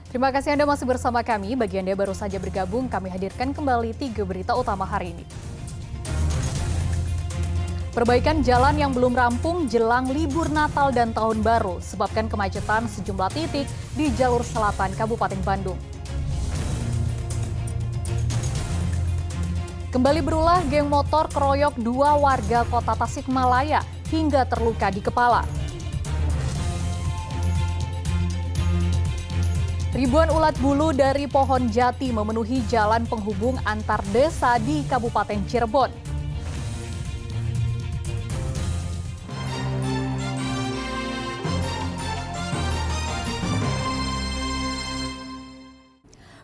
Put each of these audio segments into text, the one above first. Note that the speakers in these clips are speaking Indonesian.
Terima kasih Anda masih bersama kami. Bagi Anda yang baru saja bergabung, kami hadirkan kembali 3 berita utama hari ini. Perbaikan jalan yang belum rampung jelang libur Natal dan Tahun Baru sebabkan kemacetan sejumlah titik di jalur selatan Kabupaten Bandung. Kembali berulah geng motor keroyok 2 warga kota Tasikmalaya hingga terluka di kepala. Ribuan ulat bulu dari pohon jati memenuhi jalan penghubung antar desa di Kabupaten Cirebon.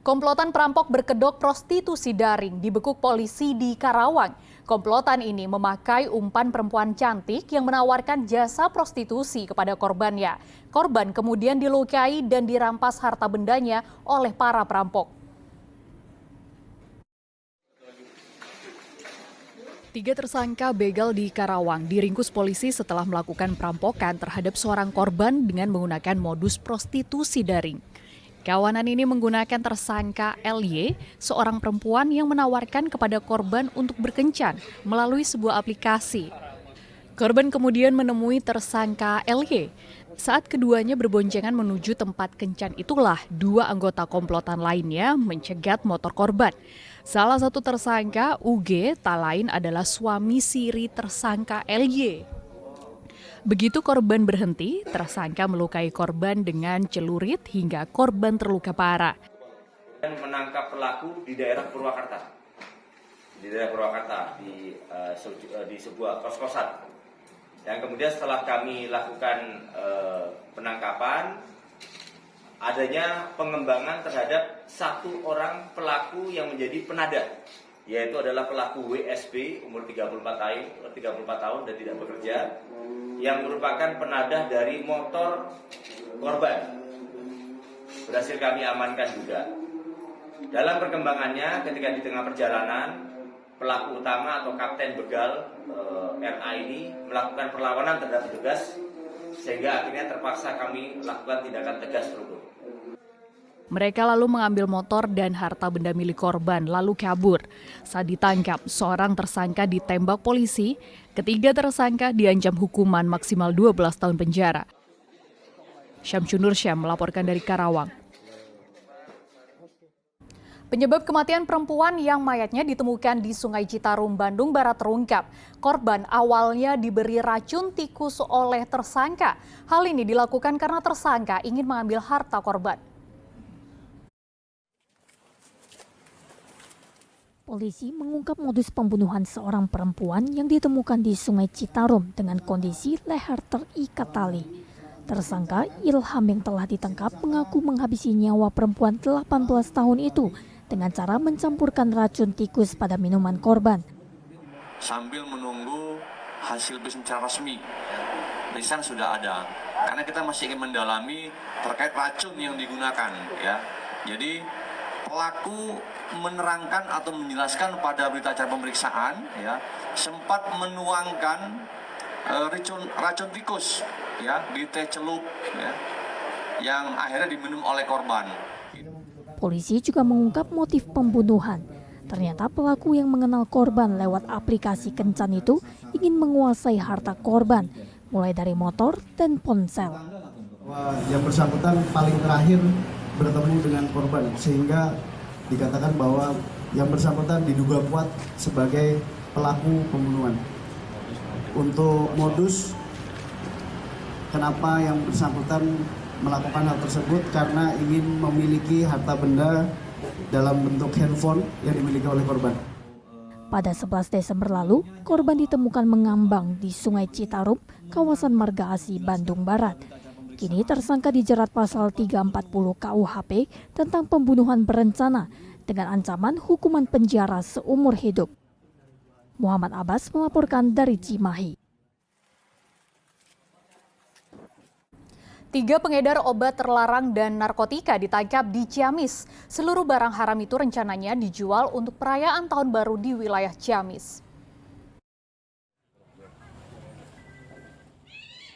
Komplotan perampok berkedok prostitusi daring dibekuk polisi di Karawang. Komplotan ini memakai umpan perempuan cantik yang menawarkan jasa prostitusi kepada korbannya. Korban kemudian dilukai dan dirampas harta bendanya oleh para perampok. 3 tersangka begal di Karawang diringkus polisi setelah melakukan perampokan terhadap seorang korban dengan menggunakan modus prostitusi daring. Kawanan ini menggunakan tersangka LY, seorang perempuan yang menawarkan kepada korban untuk berkencan melalui sebuah aplikasi. Korban kemudian menemui tersangka LY. Saat keduanya berboncengan menuju tempat kencan itulah 2 anggota komplotan lainnya mencegat motor korban. Salah satu tersangka, UG, tak lain adalah suami siri tersangka LY. Begitu korban berhenti, tersangka melukai korban dengan celurit hingga korban terluka parah. Menangkap pelaku di daerah Purwakarta, di sebuah kos-kosan. Dan kemudian setelah kami lakukan penangkapan, adanya pengembangan terhadap 1 orang pelaku yang menjadi penadah, yaitu adalah pelaku WSP umur 34 tahun dan tidak bekerja, yang merupakan penadah dari motor korban. Berhasil kami amankan juga. Dalam perkembangannya, ketika di tengah perjalanan, pelaku utama atau Kapten Begal RA ini melakukan perlawanan terhadap petugas, sehingga akhirnya terpaksa kami lakukan tindakan tegas terukur. Mereka lalu mengambil motor dan harta benda milik korban lalu kabur. Saat ditangkap, seorang tersangka ditembak polisi, ketiga tersangka diancam hukuman maksimal 12 tahun penjara. Syamsun Nursyam melaporkan dari Karawang. Penyebab kematian perempuan yang mayatnya ditemukan di Sungai Citarum, Bandung Barat terungkap. Korban awalnya diberi racun tikus oleh tersangka. Hal ini dilakukan karena tersangka ingin mengambil harta korban. Polisi mengungkap modus pembunuhan seorang perempuan yang ditemukan di Sungai Citarum dengan kondisi leher terikat tali. Tersangka Ilham yang telah ditangkap mengaku menghabisi nyawa perempuan 18 tahun itu dengan cara mencampurkan racun tikus pada minuman korban. Sambil menunggu hasil visum secara resmi, lisan sudah ada. Karena kita masih ingin mendalami terkait racun yang digunakan, ya. Jadi pelaku menerangkan atau menjelaskan pada berita acara pemeriksaan, ya, sempat menuangkan racun tikus, ya, di teh celup, ya, yang akhirnya diminum oleh korban. Polisi juga mengungkap motif pembunuhan. Ternyata pelaku yang mengenal korban lewat aplikasi kencan itu ingin menguasai harta korban, mulai dari motor dan ponsel. Yang bersangkutan paling terakhir bertemu dengan korban, sehingga dikatakan bahwa yang bersangkutan diduga kuat sebagai pelaku pembunuhan. Untuk modus kenapa yang bersangkutan melakukan hal tersebut, karena ingin memiliki harta benda dalam bentuk handphone yang dimiliki oleh korban. Pada 11 Desember lalu, korban ditemukan mengambang di Sungai Citarum, kawasan Marga Asih, Bandung Barat. Kini tersangka dijerat pasal 340 KUHP tentang pembunuhan berencana dengan ancaman hukuman penjara seumur hidup. Muhammad Abbas melaporkan dari Cimahi. 3 pengedar obat terlarang dan narkotika ditangkap di Ciamis. Seluruh barang haram itu rencananya dijual untuk perayaan Tahun Baru di wilayah Ciamis.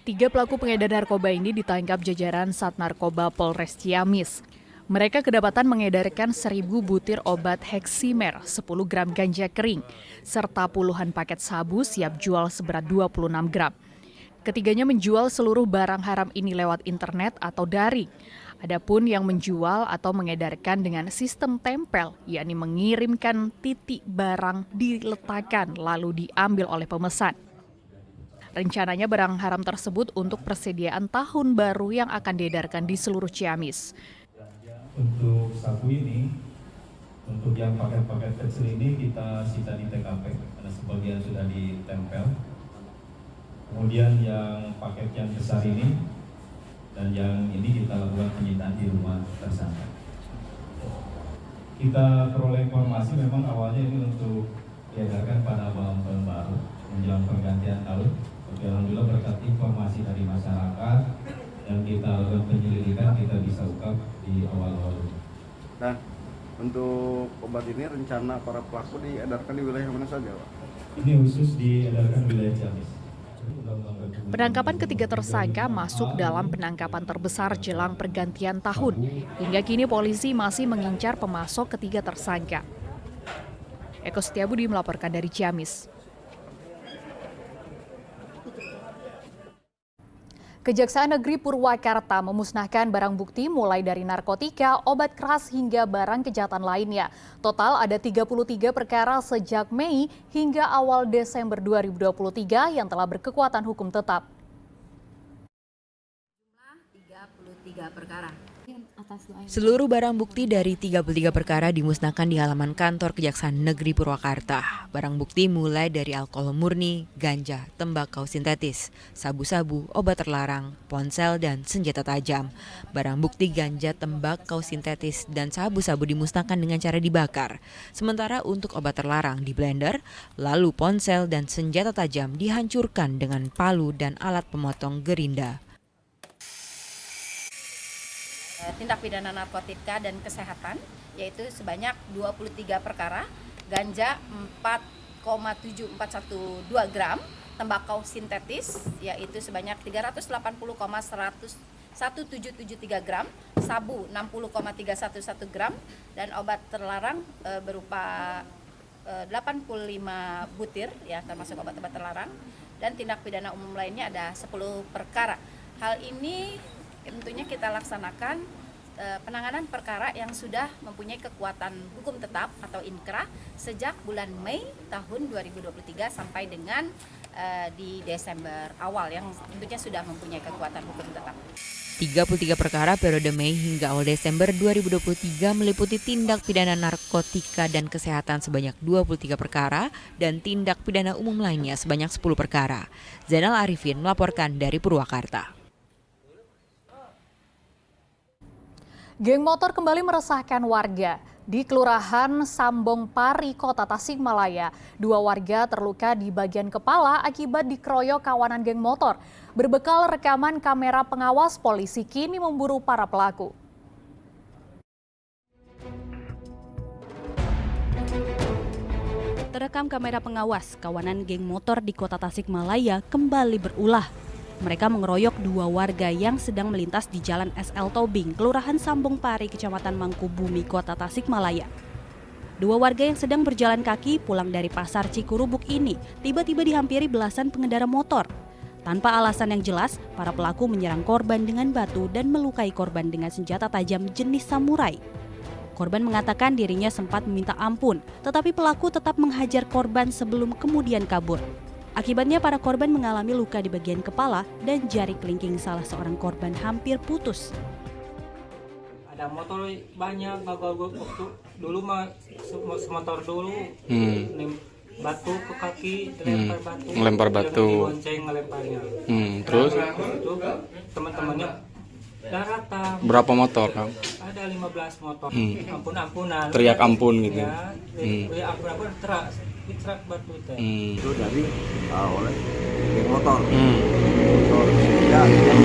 3 pelaku pengedar narkoba ini ditangkap jajaran Sat Narkoba Polres Ciamis. Mereka kedapatan mengedarkan 1.000 butir obat heksimer, 10 gram ganja kering, serta puluhan paket sabu siap jual seberat 26 gram. Ketiganya menjual seluruh barang haram ini lewat internet atau daring. Adapun yang menjual atau mengedarkan dengan sistem tempel, yakni mengirimkan titik barang diletakkan lalu diambil oleh pemesan. Rencananya barang haram tersebut untuk persediaan tahun baru yang akan diedarkan di seluruh Ciamis. Untuk sabu ini, untuk yang paket-paket kecil ini kita sita di TKP, karena sebagian sudah ditempel. Kemudian yang paket yang besar ini dan yang ini kita lakukan penyitaan di rumah tersangka. Kita peroleh informasi memang awalnya ini untuk diedarkan pada malam tahun baru menjelang pergantian tahun. Tapi alhamdulillah berkat informasi dari masyarakat yang kita lakukan penyelidikan, kita bisa ungkap di awal-awal. Nah, untuk obat ini rencana para pelaku diedarkan di wilayah mana saja, Pak? Ini khusus diedarkan wilayah Ciamis. Penangkapan ketiga tersangka masuk dalam penangkapan terbesar jelang pergantian tahun. Hingga kini polisi masih mengincar pemasok ketiga tersangka. Eko Setiabudi melaporkan dari Ciamis. Kejaksaan Negeri Purwakarta memusnahkan barang bukti mulai dari narkotika, obat keras hingga barang kejahatan lainnya. Total ada 33 perkara sejak Mei hingga awal Desember 2023 yang telah berkekuatan hukum tetap. Jumlah 33 perkara. Seluruh barang bukti dari 33 perkara dimusnahkan di halaman kantor Kejaksaan Negeri Purwakarta. Barang bukti mulai dari alkohol murni, ganja, tembakau sintetis, sabu-sabu, obat terlarang, ponsel, dan senjata tajam. Barang bukti ganja, tembakau sintetis, dan sabu-sabu dimusnahkan dengan cara dibakar. Sementara untuk obat terlarang di blender, lalu ponsel dan senjata tajam dihancurkan dengan palu dan alat pemotong gerinda. Tindak pidana narkotika dan kesehatan yaitu sebanyak 23 perkara, ganja 4,7412 gram, tembakau sintetis yaitu sebanyak 380,1773 gram, sabu 60,311 gram, dan obat terlarang berupa 85 butir ya termasuk obat-obat terlarang, dan tindak pidana umum lainnya ada 10 perkara. Hal ini tentunya kita laksanakan penanganan perkara yang sudah mempunyai kekuatan hukum tetap atau inkrah sejak bulan Mei tahun 2023 sampai dengan di Desember awal yang tentunya sudah mempunyai kekuatan hukum tetap. 33 perkara periode Mei hingga awal Desember 2023 meliputi tindak pidana narkotika dan kesehatan sebanyak 23 perkara dan tindak pidana umum lainnya sebanyak 10 perkara. Zainal Arifin melaporkan dari Purwakarta. Geng motor kembali meresahkan warga. Di Kelurahan Sambong Pari, Kota Tasikmalaya, 2 warga terluka di bagian kepala akibat dikeroyok kawanan geng motor. Berbekal rekaman kamera pengawas, polisi kini memburu para pelaku. Terekam kamera pengawas, kawanan geng motor di Kota Tasikmalaya kembali berulah. Mereka mengeroyok 2 warga yang sedang melintas di Jalan SL Tobing, Kelurahan Sambong Pari, Kecamatan Mangkubumi, Kota Tasikmalaya. 2 warga yang sedang berjalan kaki pulang dari Pasar Cikurubuk ini tiba-tiba dihampiri belasan pengendara motor. Tanpa alasan yang jelas, para pelaku menyerang korban dengan batu dan melukai korban dengan senjata tajam jenis samurai. Korban mengatakan dirinya sempat meminta ampun, tetapi pelaku tetap menghajar korban sebelum kemudian kabur. Akibatnya para korban mengalami luka di bagian kepala dan jari kelingking salah seorang korban hampir putus. Ada motor banyak, waktu dulu mah semotor dulu, batu ke kaki, lempar batu, bonceng ngelemparnya. Terus? Itu teman-temannya datang. Berapa motor, Kang? Ada 15 motor. Ampun-ampunan. Teriak ampun gitu. Ya, teriak ampun-ampun terak batu teh. Itu dari oleh geng motor. Motor sehingga dia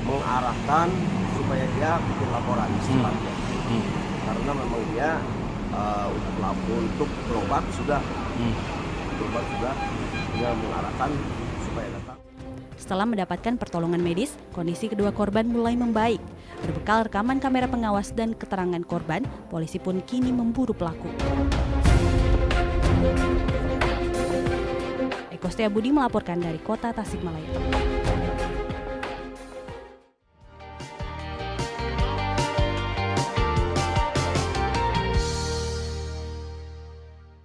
mengarahkan supaya dia bikin laporan secepatnya. Karena memang dia untuk berobat sudah dia mengarahkan supaya datang. Setelah mendapatkan pertolongan medis, kondisi kedua korban mulai membaik. Berbekal rekaman kamera pengawas dan keterangan korban, polisi pun kini memburu pelaku. Eko Setiabudi melaporkan dari Kota Tasikmalaya.